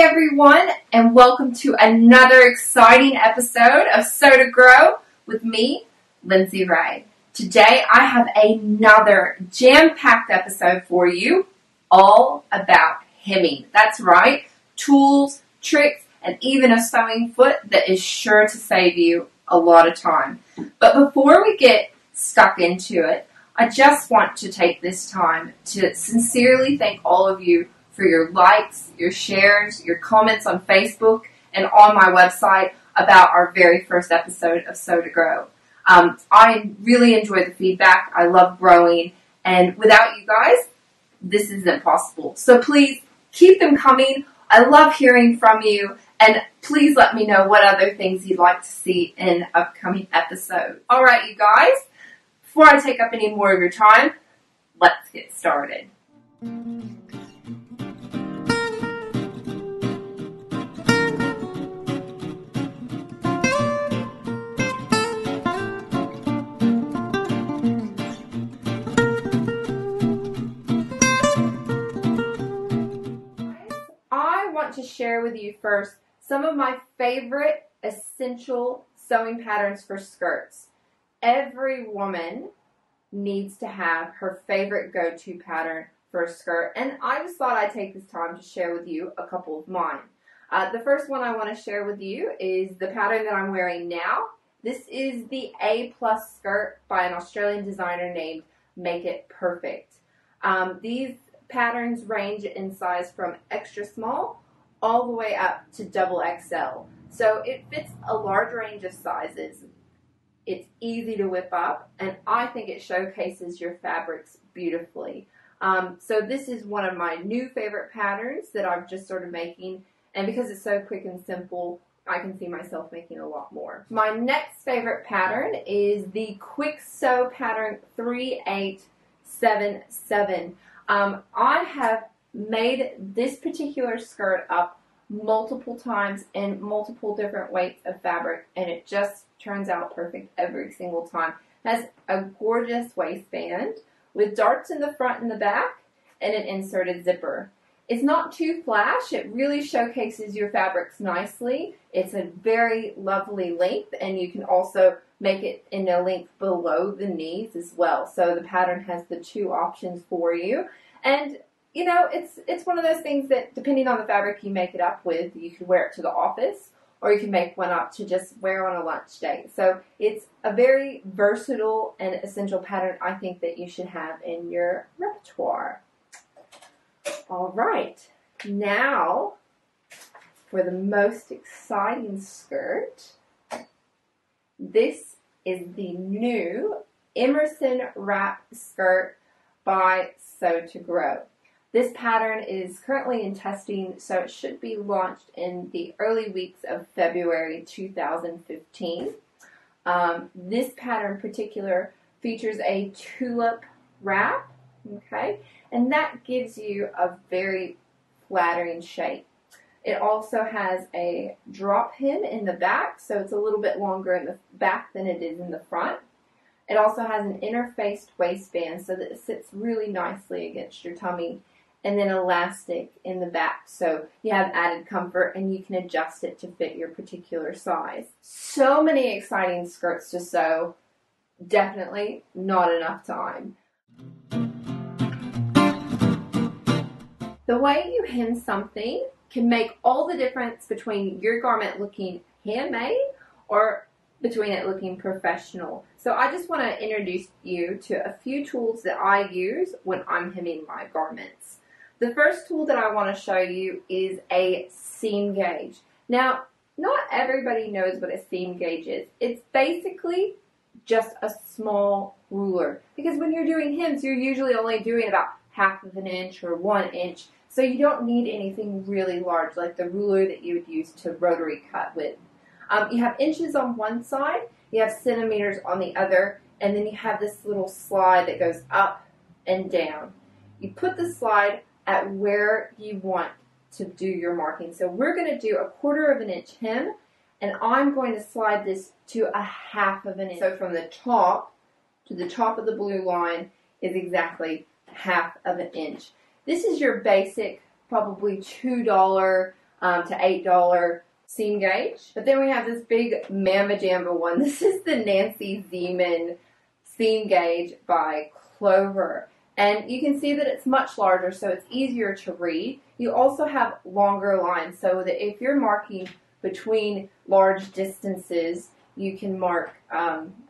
Hi everyone, and welcome to another exciting episode of Sew to Grow with me, Lindsey Rae. Today I have another jam-packed episode for you, all about hemming. That's right, tools, tricks, and even a sewing foot that is sure to save you a lot of time. But before we get stuck into it, I just want to take this time to sincerely thank all of you for your likes, your shares, your comments on Facebook and on my website about our very first episode of Sew to Grow. I really enjoy the feedback. I love growing, and without you guys, this isn't possible. So please keep them coming. I love hearing from you, and please let me know what other things you'd like to see in upcoming episodes. All right, you guys, before I take up any more of your time, let's get started. To share with you first some of my favorite essential sewing patterns for skirts. Every woman needs to have her favorite go-to pattern for a skirt, and I just thought I'd take this time to share with you a couple of mine. The first one I want to share with you is the pattern that I'm wearing now. This is the A+ skirt by an Australian designer named Make It Perfect. These patterns range in size from extra small all the way up to XXL. So it fits a large range of sizes. It's easy to whip up, and I think it showcases your fabrics beautifully. So this is one of my new favorite patterns that I'm just sort of making, and because it's so quick and simple, I can see myself making a lot more. My next favorite pattern is the Quick Sew pattern 3877. I have made this particular skirt up multiple times in multiple different weights of fabric, and it just turns out perfect every single time. It has a gorgeous waistband with darts in the front and the back and an inserted zipper. It's not too flash. It really showcases your fabrics nicely. It's a very lovely length, and you can also make it in a length below the knees as well. So the pattern has the two options for you. And you know, it's one of those things that, depending on the fabric you make it up with, you can wear it to the office, or you can make one up to just wear on a lunch date. So it's a very versatile and essential pattern I think that you should have in your repertoire. All right, now for the most exciting skirt. This is the new Emerson wrap skirt by Sew to Grow. This pattern is currently in testing, so it should be launched in the early weeks of February 2015. This pattern in particular features a tulip wrap, okay, and that gives you a very flattering shape. It also has a drop hem in the back, so it's a little bit longer in the back than it is in the front. It also has an interfaced waistband so that it sits really nicely against your tummy, and then elastic in the back, so you have added comfort and you can adjust it to fit your particular size. So many exciting skirts to sew, definitely not enough time. The way you hem something can make all the difference between your garment looking handmade or between it looking professional. So I just want to introduce you to a few tools that I use when I'm hemming my garments. The first tool that I want to show you is a seam gauge. Now, not everybody knows what a seam gauge is. It's basically just a small ruler, because when you're doing hems, you're usually only doing about 1/2 inch or 1 inch, so you don't need anything really large like the ruler that you would use to rotary cut with. You have inches on one side, you have centimeters on the other, and then you have this little slide that goes up and down. You put the slide at where you want to do your marking. So we're going to do 1/4 inch hem, and I'm going to slide this to 1/2 inch. So from the top to the top of the blue line is exactly 1/2 inch. This is your basic, probably $2 to $8 seam gauge. But then we have this big Mama Jamba one. This is the Nancy Zeman seam gauge by Clover. And you can see that it's much larger, so it's easier to read. You also have longer lines, so that if you're marking between large distances, you can mark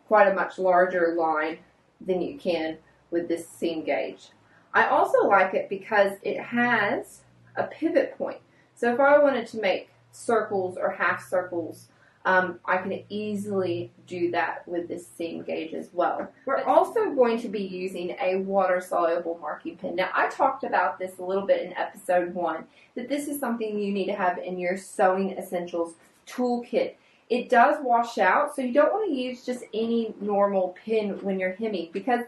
quite a much larger line than you can with this seam gauge. I also like it because it has a pivot point. So if I wanted to make circles or half circles, I can easily do that with this seam gauge as well. We're also going to be using a water-soluble marking pen. Now, I talked about this a little bit in episode 1, that this is something you need to have in your Sewing Essentials toolkit. It does wash out, so you don't want to use just any normal pen when you're hemming because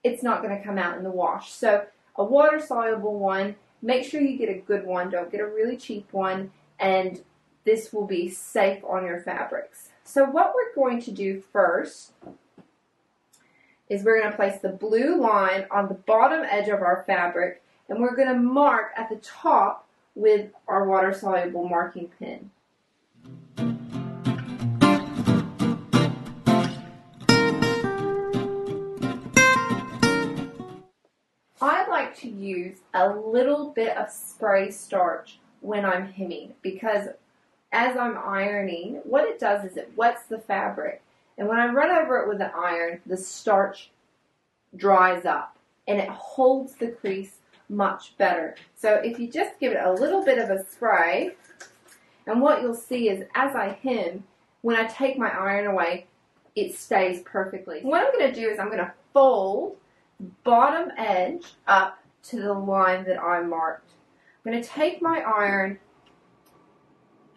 it's not going to come out in the wash. So a water-soluble one, make sure you get a good one. Don't get a really cheap one, and this will be safe on your fabrics. So what we're going to do first is we're going to place the blue line on the bottom edge of our fabric, and we're going to mark at the top with our water-soluble marking pen. I like to use a little bit of spray starch when I'm hemming because as I'm ironing, what it does is it wets the fabric, and when I run over it with an iron, the starch dries up and it holds the crease much better. So if you just give it a little bit of a spray, and what you'll see is as I hem, when I take my iron away, it stays perfectly. What I'm going to do is I'm going to fold the bottom edge up to the line that I marked. I'm going to take my iron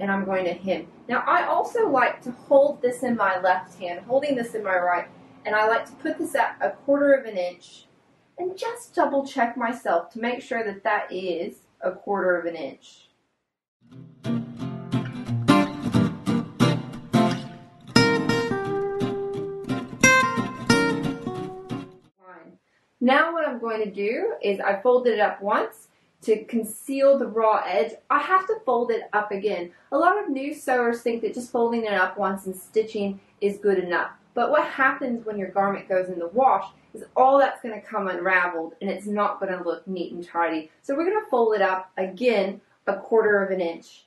and I'm going to hem. Now I also like to hold this in my left hand, holding this in my right, and I like to put this at 1/4 of an inch and just double check myself to make sure that that is 1/4 of an inch. Now what I'm going to do is I folded it up once to conceal the raw edge. I have to fold it up again. A lot of new sewers think that just folding it up once and stitching is good enough. But what happens when your garment goes in the wash is all that's going to come unraveled and it's not going to look neat and tidy. So we're going to fold it up again 1/4 of an inch.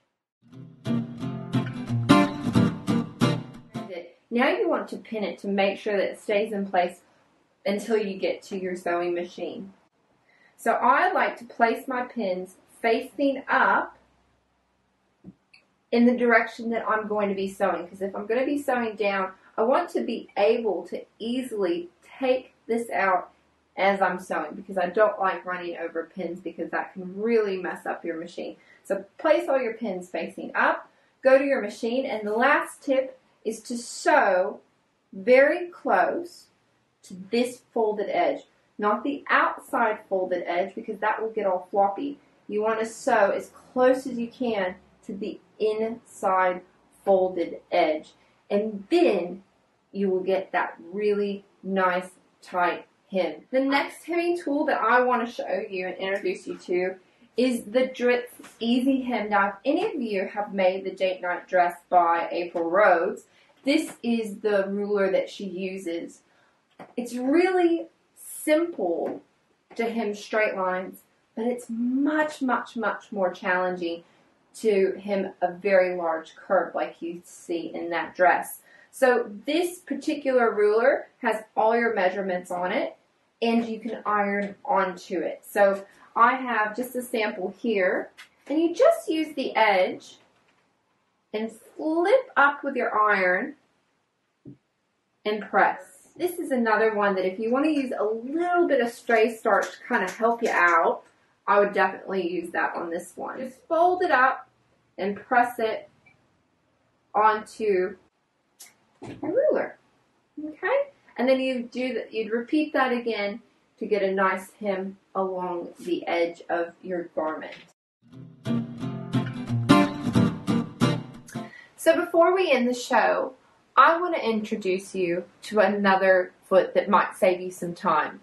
Now you want to pin it to make sure that it stays in place until you get to your sewing machine. So I like to place my pins facing up in the direction that I'm going to be sewing, because if I'm going to be sewing down, I want to be able to easily take this out as I'm sewing, because I don't like running over pins because that can really mess up your machine. So place all your pins facing up, go to your machine, and the last tip is to sew very close to this folded edge. Not the outside folded edge because that will get all floppy. You want to sew as close as you can to the inside folded edge. And then you will get that really nice tight hem. The next hemming tool that I want to show you and introduce you to is the Dritz Easy Hem. Now if any of you have made the Date Night dress by April Rhodes, this is the ruler that she uses. It's really simple to hem straight lines, but it's much, much, much more challenging to hem a very large curve like you see in that dress. So this particular ruler has all your measurements on it, and you can iron onto it. So I have just a sample here, and you just use the edge and flip up with your iron and press. This is another one that if you want to use a little bit of stray starch to kind of help you out, I would definitely use that on this one. Just fold it up and press it onto the ruler. Okay? And then you'd repeat that again to get a nice hem along the edge of your garment. So before we end the show, I want to introduce you to another foot that might save you some time.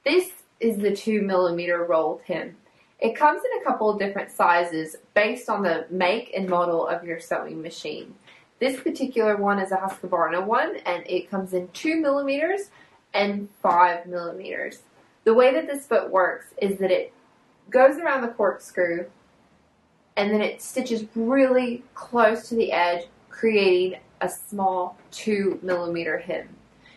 This is the 2mm rolled hem. It comes in a couple of different sizes based on the make and model of your sewing machine. This particular one is a Husqvarna one, and it comes in 2 millimeters and 5 millimeters. The way that this foot works is that it goes around the corkscrew and then it stitches really close to the edge, creating a small 2 millimeter hem.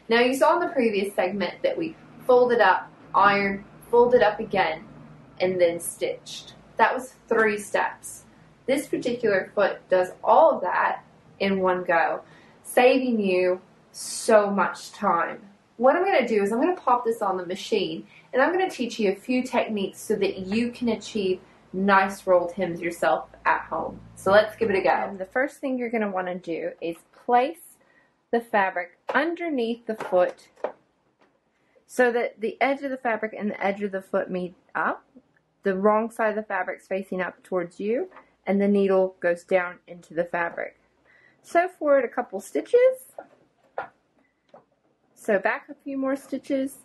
Now you saw in the previous segment that we folded up, ironed, folded up again, and then stitched. That was 3 steps. This particular foot does all of that in one go, saving you so much time. What I'm going to do is I'm going to pop this on the machine, and I'm going to teach you a few techniques so that you can achieve nice rolled hems yourself at home. So let's give it a go. The first thing you're going to want to do is place the fabric underneath the foot so that the edge of the fabric and the edge of the foot meet up. The wrong side of the fabric is facing up towards you, and the needle goes down into the fabric. Sew forward a couple stitches, sew back a few more stitches,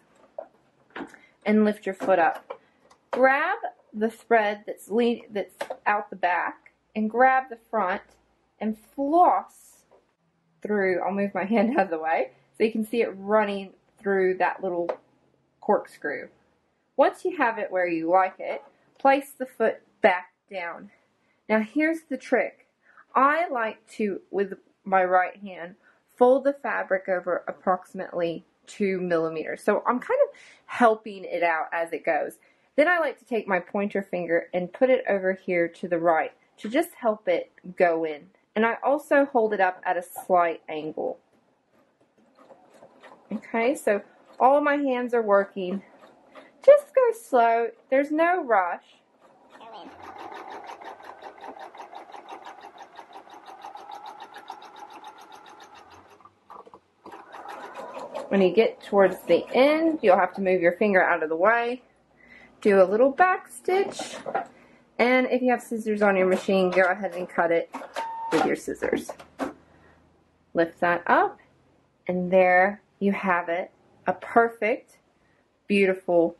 and lift your foot up. Grab the thread that's out the back and grab the front and floss through. I'll move my hand out of the way so you can see it running through that little corkscrew. Once you have it where you like it, place the foot back down. Now here's the trick. I like to, with my right hand, fold the fabric over approximately 2 millimeters. So I'm kind of helping it out as it goes. Then I like to take my pointer finger and put it over here to the right to just help it go in. And I also hold it up at a slight angle. Okay, so all of my hands are working. Just go slow. There's no rush. When you get towards the end, you'll have to move your finger out of the way. Do a little back stitch. And if you have scissors on your machine, go ahead and cut it with your scissors. Lift that up, and there you have it. A perfect, beautiful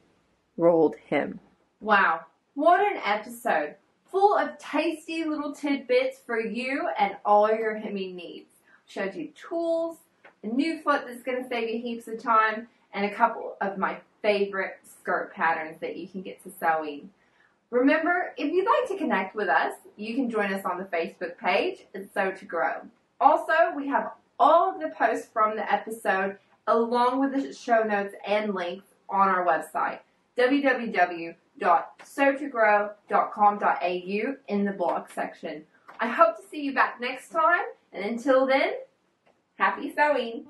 rolled hem. Wow, what an episode. Full of tasty little tidbits for you and all your hemming needs. Showed you tools, a new foot that's going to save you heaps of time, and a couple of my favorite skirt patterns that you can get to sewing. Remember, if you'd like to connect with us, you can join us on the Facebook page at Sew to Grow. Also, we have all of the posts from the episode along with the show notes and links on our website, www.sewtogrow.com.au in the blog section. I hope to see you back next time, and until then, happy sewing!